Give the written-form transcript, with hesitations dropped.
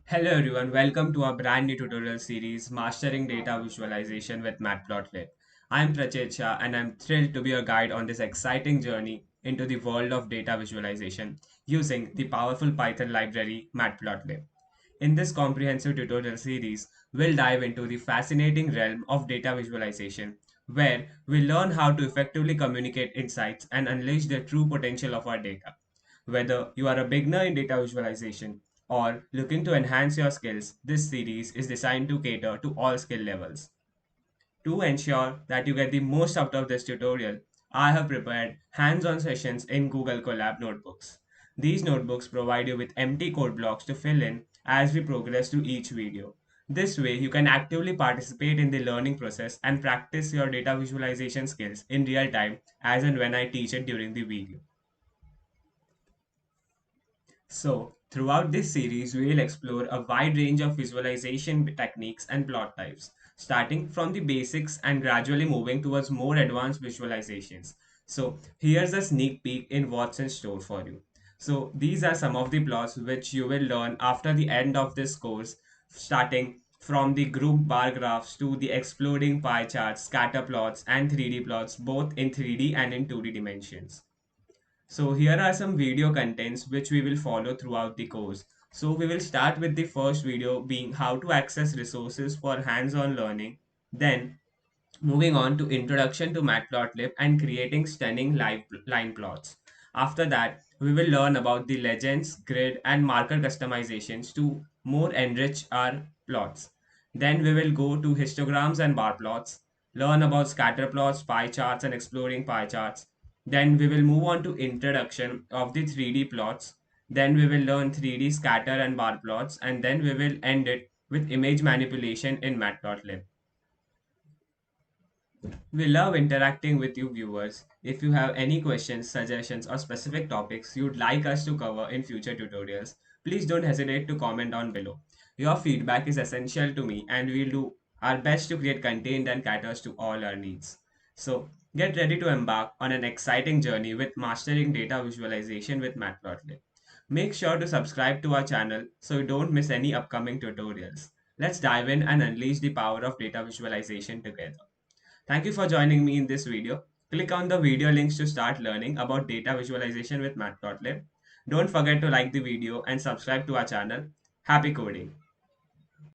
Hello everyone, welcome to our brand new tutorial series, Mastering Data Visualization with Matplotlib. I'm Prachecha and I'm thrilled to be your guide on this exciting journey into the world of data visualization using the powerful Python library Matplotlib. In this comprehensive tutorial series, we'll dive into the fascinating realm of data visualization, where we learn how to effectively communicate insights and unleash the true potential of our data. Whether you are a beginner in data visualization or looking to enhance your skills, this series is designed to cater to all skill levels. To ensure that you get the most out of this tutorial, I have prepared hands-on sessions in Google Colab notebooks. These notebooks provide you with empty code blocks to fill in as we progress through each video. This way, you can actively participate in the learning process and practice your data visualization skills in real time as and when I teach it during the video. So, throughout this series, we will explore a wide range of visualization techniques and plot types, starting from the basics and gradually moving towards more advanced visualizations. So, here's a sneak peek in what's in store for you. So, these are some of the plots which you will learn after the end of this course, starting from the group bar graphs to the exploding pie charts, scatter plots, and 3D plots, both in 3D and in 2D dimensions. So here are some video contents which we will follow throughout the course. So we will start with the first video being how to access resources for hands-on learning. Then moving on to introduction to Matplotlib and creating stunning live line plots. After that, we will learn about the legends, grid, and marker customizations to more enrich our plots. Then we will go to histograms and bar plots, learn about scatter plots, pie charts, and exploring pie charts. Then we will move on to introduction of the 3D plots. Then we will learn 3D scatter and bar plots, and then we will end it with image manipulation in Matplotlib. We love interacting with you viewers. If you have any questions, suggestions, or specific topics you'd like us to cover in future tutorials, please don't hesitate to comment down below. Your feedback is essential to me and we'll do our best to create content that caters to all our needs. So, get ready to embark on an exciting journey with mastering data visualization with Matplotlib. Make sure to subscribe to our channel so you don't miss any upcoming tutorials. Let's dive in and unleash the power of data visualization together. Thank you for joining me in this video. Click on the video links to start learning about data visualization with Matplotlib. Don't forget to like the video and subscribe to our channel. Happy coding!